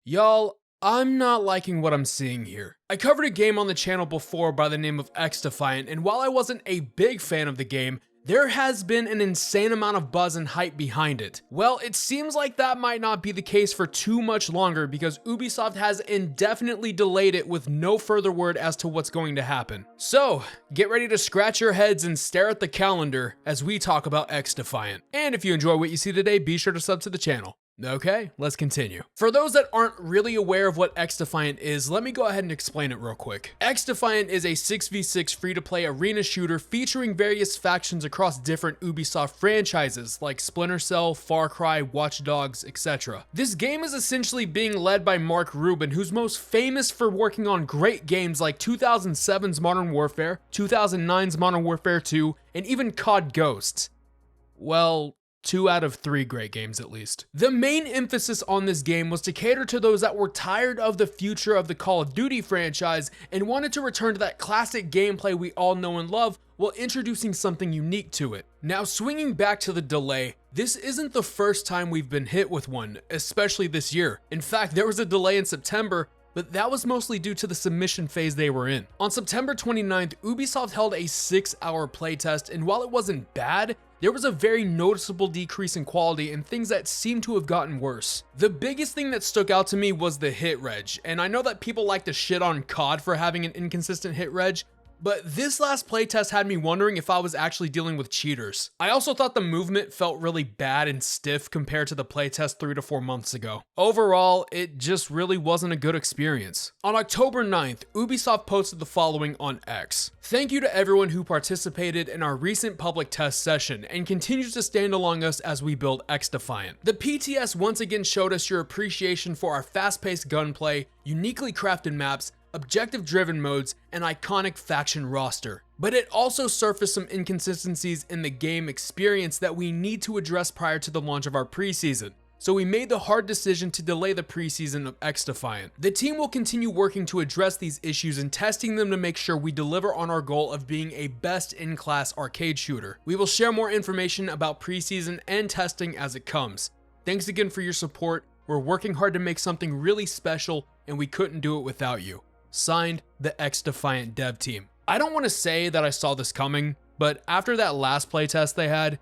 Y'all, I'm not liking what I'm seeing here. I covered a game on the channel before by the name of XDefiant, and while I wasn't a big fan of the game, there has been an insane amount of buzz and hype behind it. Well, it seems like that might not be the case for too much longer because Ubisoft has indefinitely delayed it with no further word as to what's going to happen. So, get ready to scratch your heads and stare at the calendar as we talk about XDefiant. And if you enjoy what you see today, be sure to sub to the channel. Okay, let's continue. For those that aren't really aware of what XDefiant is, let me go ahead and explain it real quick. XDefiant is a 6v6 free-to-play arena shooter featuring various factions across different Ubisoft franchises like Splinter Cell, Far Cry, Watch Dogs, etc. This game is essentially being led by Mark Rubin, who's most famous for working on great games like 2007's Modern Warfare, 2009's Modern Warfare 2, and even COD Ghosts. Well, 2 out of 3 great games at least. The main emphasis on this game was to cater to those that were tired of the future of the Call of Duty franchise and wanted to return to that classic gameplay we all know and love while introducing something unique to it. Now, swinging back to the delay, this isn't the first time we've been hit with one, especially this year. In fact, there was a delay in September, but that was mostly due to the submission phase they were in. On September 29th, Ubisoft held a 6-hour playtest, and while it wasn't bad, there was a very noticeable decrease in quality and things that seemed to have gotten worse. The biggest thing that stuck out to me was the hit reg, and I know that people like to shit on COD for having an inconsistent hit reg, but this last playtest had me wondering if I was actually dealing with cheaters. I also thought the movement felt really bad and stiff compared to the playtest 3 to 4 months ago. Overall, it just really wasn't a good experience. On October 9th, Ubisoft posted the following on X. Thank you to everyone who participated in our recent public test session and continues to stand along us as we build XDefiant. The PTS once again showed us your appreciation for our fast-paced gunplay, uniquely crafted maps, objective-driven modes, and iconic faction roster. But it also surfaced some inconsistencies in the game experience that we need to address prior to the launch of our preseason. So we made the hard decision to delay the preseason of XDefiant. The team will continue working to address these issues and testing them to make sure we deliver on our goal of being a best-in-class arcade shooter. We will share more information about preseason and testing as it comes. Thanks again for your support. We're working hard to make something really special, and we couldn't do it without you. Signed, the XDefiant dev team. I don't want to say that I saw this coming, but after that last playtest they had,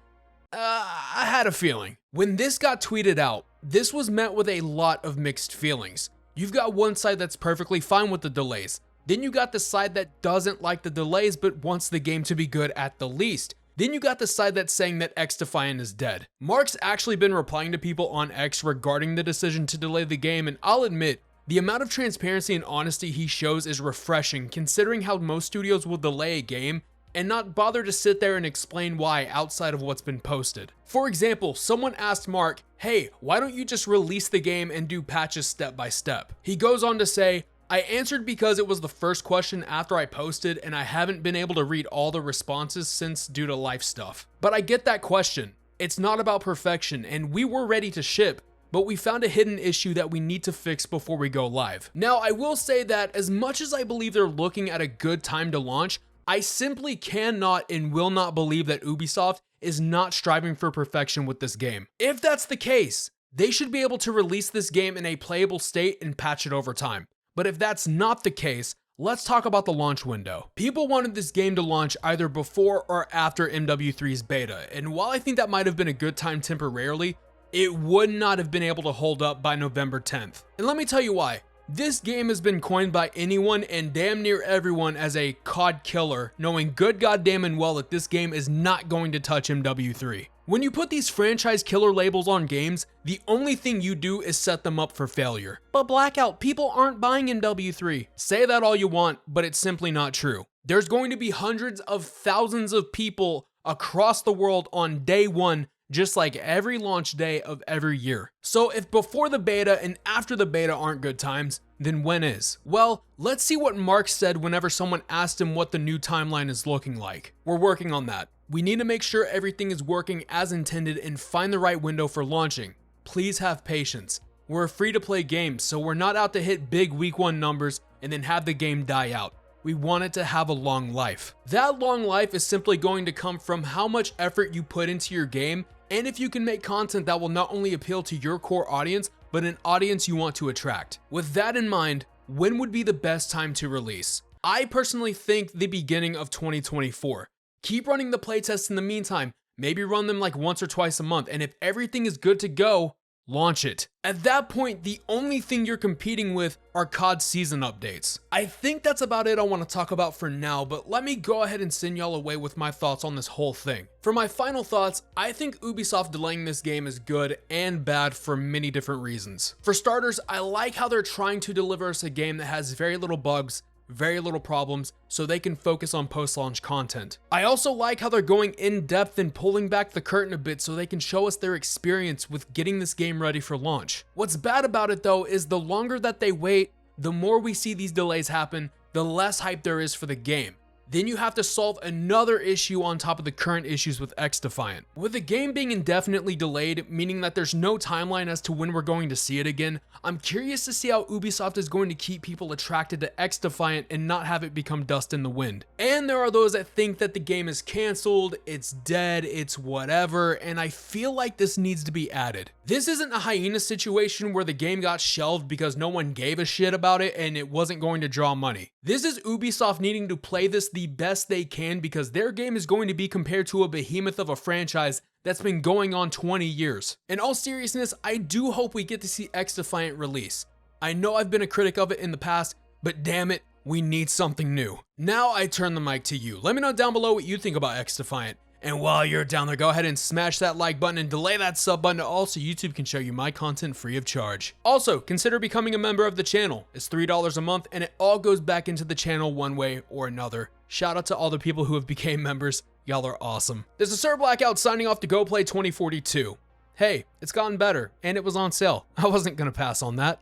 I had a feeling. When this got tweeted out, this was met with a lot of mixed feelings. You've got one side that's perfectly fine with the delays. Then you got the side that doesn't like the delays but wants the game to be good at the least. Then you got the side that's saying that XDefiant is dead. Mark's actually been replying to people on X regarding the decision to delay the game, and I'll admit, the amount of transparency and honesty he shows is refreshing considering how most studios will delay a game and not bother to sit there and explain why outside of what's been posted. For example, someone asked Mark, hey, why don't you just release the game and do patches step by step? He goes on to say, I answered because it was the first question after I posted and I haven't been able to read all the responses since due to life stuff. But I get that question. It's not about perfection and we were ready to ship, but we found a hidden issue that we need to fix before we go live. Now, I will say that as much as I believe they're looking at a good time to launch, I simply cannot and will not believe that Ubisoft is not striving for perfection with this game. If that's the case, they should be able to release this game in a playable state and patch it over time. But if that's not the case, let's talk about the launch window. People wanted this game to launch either before or after MW3's beta, and while I think that might have been a good time temporarily, it would not have been able to hold up by November 10th. And let me tell you why. This game has been coined by anyone and damn near everyone as a COD killer, knowing good goddamn and well that this game is not going to touch MW3. When you put these franchise killer labels on games, the only thing you do is set them up for failure. But Blackout, people aren't buying MW3. Say that all you want, but it's simply not true. There's going to be hundreds of thousands of people across the world on day one, just like every launch day of every year. So if before the beta and after the beta aren't good times, then when is? Well, let's see what Mark said whenever someone asked him what the new timeline is looking like. We're working on that. We need to make sure everything is working as intended and find the right window for launching. Please have patience. We're a free-to-play game, so we're not out to hit big week 1 numbers and then have the game die out. We want it to have a long life. That long life is simply going to come from how much effort you put into your game, and if you can make content that will not only appeal to your core audience, but an audience you want to attract. With that in mind, when would be the best time to release? I personally think the beginning of 2024. Keep running the playtests in the meantime, maybe run them like once or twice a month, and if everything is good to go, launch it. At that point, the only thing you're competing with are COD season updates. I think that's about it I want to talk about for now, but let me go ahead and send y'all away with my thoughts on this whole thing. For my final thoughts, I think Ubisoft delaying this game is good and bad for many different reasons. For starters, I like how they're trying to deliver us a game that has very little bugs, very little problems, so they can focus on post-launch content. I also like how they're going in depth and pulling back the curtain a bit so they can show us their experience with getting this game ready for launch. What's bad about it though is the longer that they wait, the more we see these delays happen, the less hype there is for the game. Then you have to solve another issue on top of the current issues with XDefiant. With the game being indefinitely delayed, meaning that there's no timeline as to when we're going to see it again, I'm curious to see how Ubisoft is going to keep people attracted to XDefiant and not have it become dust in the wind. And there are those that think that the game is cancelled, it's dead, it's whatever, and I feel like this needs to be added. This isn't a Hyena situation where the game got shelved because no one gave a shit about it and it wasn't going to draw money. This is Ubisoft needing to play this the best they can because their game is going to be compared to a behemoth of a franchise that's been going on 20 years. In all seriousness, I do hope we get to see XDefiant release. I know I've been a critic of it in the past, but damn it, we need something new. Now I turn the mic to you. Let me know down below what you think about XDefiant. And while you're down there, go ahead and smash that like button and delay that sub button so YouTube can show you my content free of charge. Also, consider becoming a member of the channel. It's $3 a month and it all goes back into the channel one way or another. Shout out to all the people who have became members. Y'all are awesome. This is Sir Blackout signing off to Go Play 2042. Hey, it's gotten better and it was on sale. I wasn't gonna pass on that.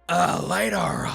Later.